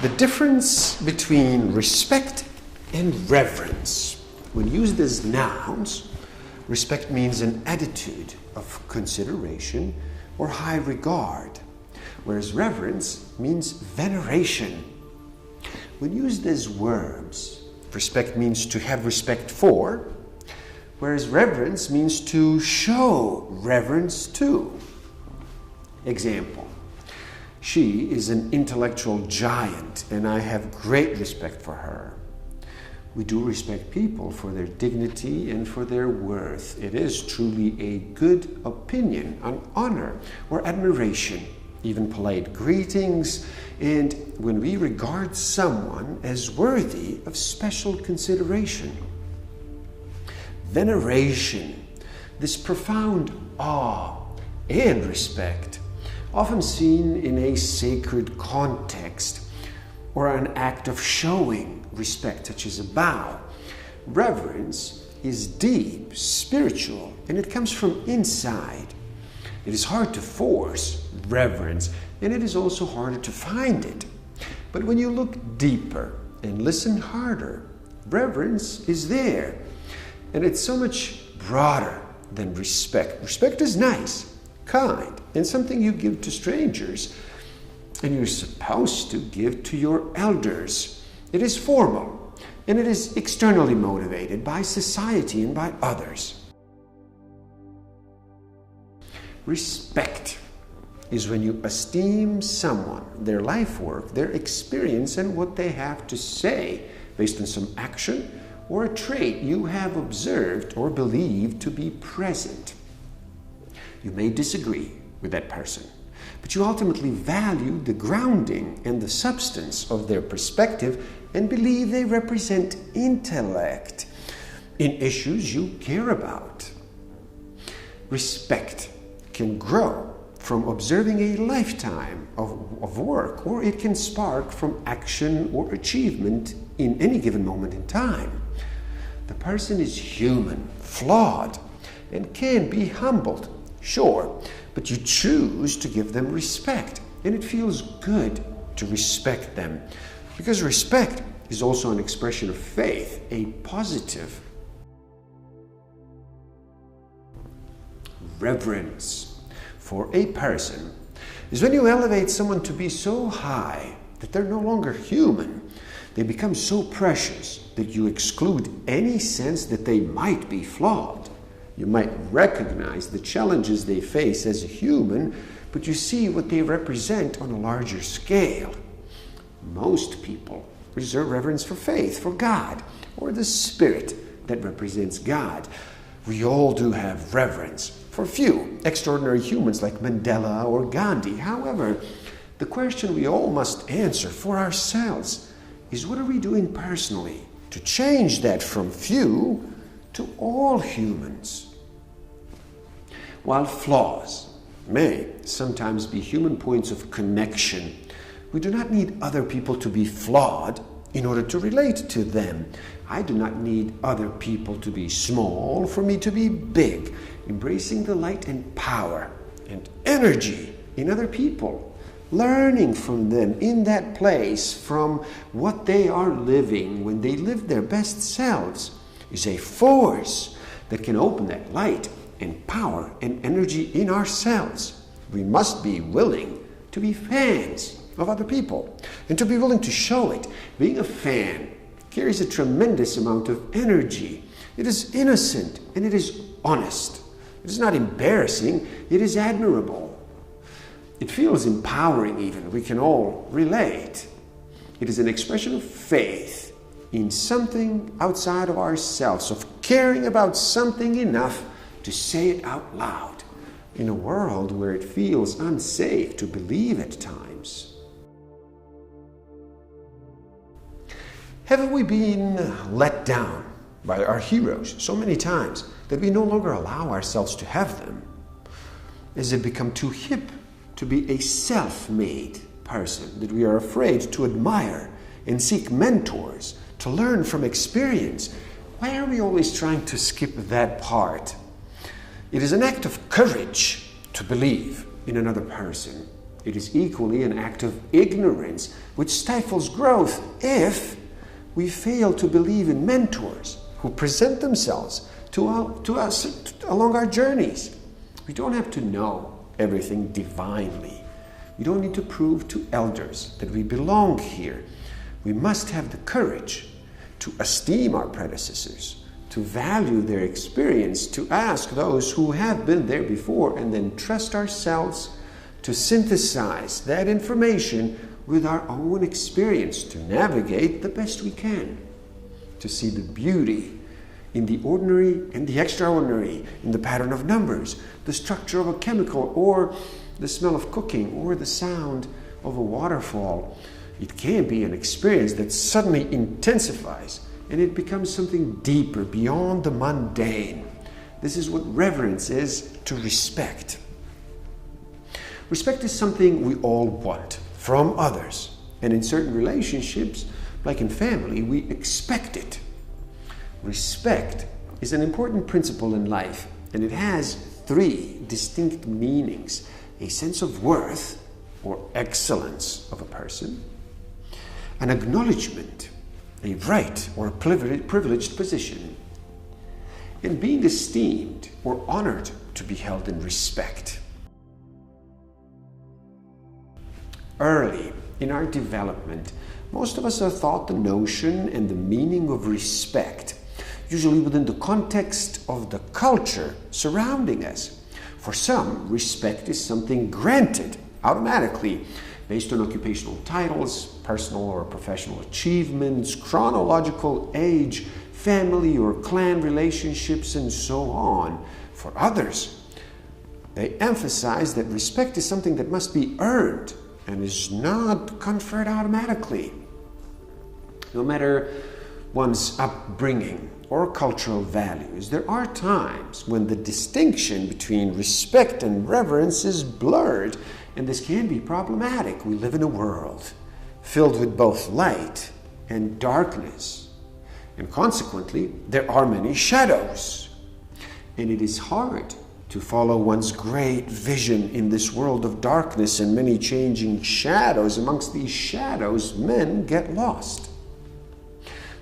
The difference between respect and reverence. When used as nouns, respect means an attitude of consideration or high regard, whereas reverence means veneration. When used as verbs, respect means to have respect for, whereas reverence means to show reverence to. Example: she is an intellectual giant, and I have great respect for her. We do respect people for their dignity and for their worth. It is truly a good opinion, an honor or admiration, even polite greetings, and when we regard someone as worthy of special consideration. Veneration, this profound awe and respect, often seen in a sacred context or an act of showing respect, such as a bow. Reverence is deep, spiritual, and it comes from inside. It is hard to force reverence, and it is also harder to find it. But when you look deeper and listen harder, reverence is there. And it's so much broader than respect. Respect is nice, kind, and something you give to strangers, and you're supposed to give to your elders. It is formal, and it is externally motivated by society and by others. Respect is when you esteem someone, their life work, their experience, and what they have to say based on some action or a trait you have observed or believed to be present. You may disagree with that person, but you ultimately value the grounding and the substance of their perspective and believe they represent intellect in issues you care about. Respect can grow from observing a lifetime of work, or it can spark from action or achievement in any given moment in time. The person is human, flawed, and can be humbled, sure, but you choose to give them respect, and it feels good to respect them, because respect is also an expression of faith, a positive. Reverence for a person is when you elevate someone to be so high that they're no longer human. They become so precious that you exclude any sense that they might be flawed. You might recognize the challenges they face as a human, but you see what they represent on a larger scale. Most people reserve reverence for faith, for God, or the spirit that represents God. We all do have reverence for few extraordinary humans like Mandela or Gandhi. However, the question we all must answer for ourselves is, what are we doing personally to change that from few to all humans? While flaws may sometimes be human points of connection, we do not need other people to be flawed in order to relate to them. I do not need other people to be small for me to be big. Embracing the light and power and energy in other people, learning from them in that place, from what they are living when they live their best selves, is a force that can open that light and power and energy in ourselves. We must be willing to be fans of other people and to be willing to show it. Being a fan carries a tremendous amount of energy. It is innocent and it is honest. It is not embarrassing, it is admirable. It feels empowering even. We can all relate. It is an expression of faith in something outside of ourselves, of caring about something enough to say it out loud in a world where it feels unsafe to believe at times. Haven't we been let down by our heroes so many times that we no longer allow ourselves to have them? Has it become too hip to be a self-made person that we are afraid to admire and seek mentors, to learn from experience? Why are we always trying to skip that part? It is an act of courage to believe in another person, it is equally an act of ignorance which stifles growth if we fail to believe in mentors who present themselves to us along our journeys. We don't have to know everything divinely. We don't need to prove to elders that we belong here. We must have the courage to esteem our predecessors, to value their experience, to ask those who have been there before, and then trust ourselves to synthesize that information with our own experience to navigate the best we can, to see the beauty in the ordinary and the extraordinary, in the pattern of numbers, the structure of a chemical, or the smell of cooking, or the sound of a waterfall. It can be an experience that suddenly intensifies and it becomes something deeper beyond the mundane. This is what reverence is to respect. Respect is something we all want from others, and in certain relationships, like in family, we expect it. Respect is an important principle in life, and it has 3 distinct meanings: a sense of worth or excellence of a person, an acknowledgement, a right or a privileged position, and being esteemed or honored to be held in respect. Early in our development, most of us are taught the notion and the meaning of respect, usually within the context of the culture surrounding us. For some, respect is something granted automatically based on occupational titles, personal or professional achievements, chronological age, family or clan relationships, and so on. For others, they emphasize that respect is something that must be earned and is not conferred automatically. No matter one's upbringing or cultural values, there are times when the distinction between respect and reverence is blurred, and this can be problematic. We live in a world filled with both light and darkness, and consequently, there are many shadows, and it is hard to follow one's great vision in this world of darkness and many changing shadows. Amongst these shadows, men get lost.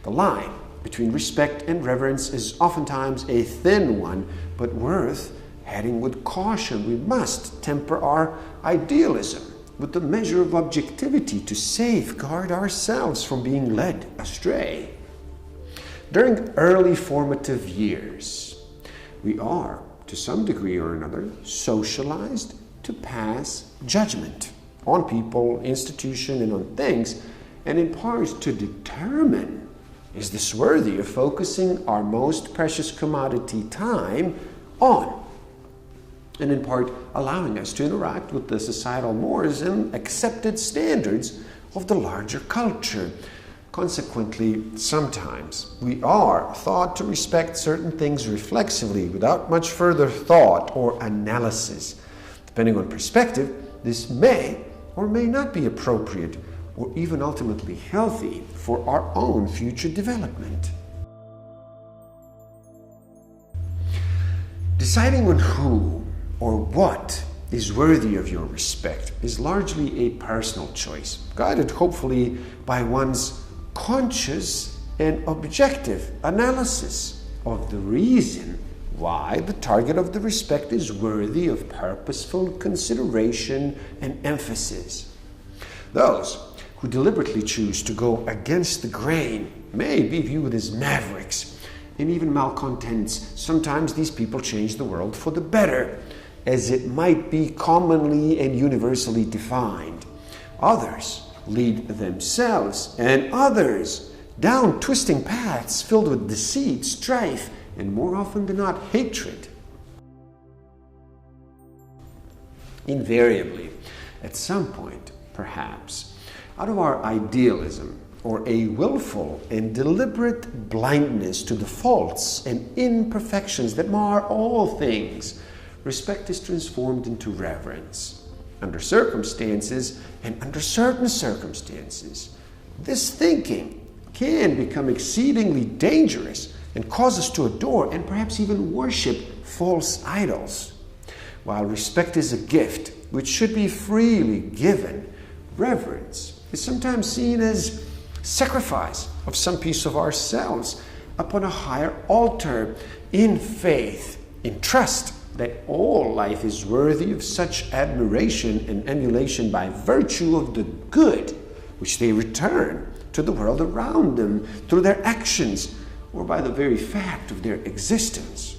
The line between respect and reverence is oftentimes a thin one, but worth heading with caution. We must temper our idealism with the measure of objectivity to safeguard ourselves from being led astray. During early formative years, we are, to some degree or another, socialized to pass judgment on people, institution, and on things, and in part to determine, is this worthy of focusing our most precious commodity, time, on? And in part allowing us to interact with the societal mores and accepted standards of the larger culture. Consequently, sometimes we are thought to respect certain things reflexively without much further thought or analysis. Depending on perspective, this may or may not be appropriate or even ultimately healthy for our own future development. Deciding on who or what is worthy of your respect is largely a personal choice, guided hopefully by one's conscious and objective analysis of the reason why the target of the respect is worthy of purposeful consideration and emphasis. Those who deliberately choose to go against the grain may be viewed as mavericks and even malcontents. Sometimes these people change the world for the better, as it might be commonly and universally defined. Others lead themselves and others down twisting paths filled with deceit, strife, and more often than not, hatred. Invariably, at some point, perhaps, out of our idealism or a willful and deliberate blindness to the faults and imperfections that mar all things, respect is transformed into reverence. Under circumstances and under certain circumstances, this thinking can become exceedingly dangerous and cause us to adore and perhaps even worship false idols. While respect is a gift which should be freely given, reverence is sometimes seen as sacrifice of some piece of ourselves upon a higher altar in faith, in trust that all life is worthy of such admiration and emulation by virtue of the good which they return to the world around them through their actions or by the very fact of their existence.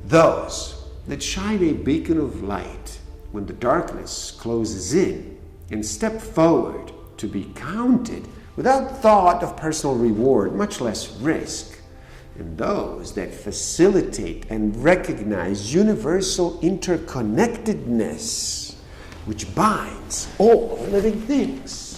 Those that shine a beacon of light when the darkness closes in and step forward to be counted without thought of personal reward, much less risk, and those that facilitate and recognize universal interconnectedness which binds all living things.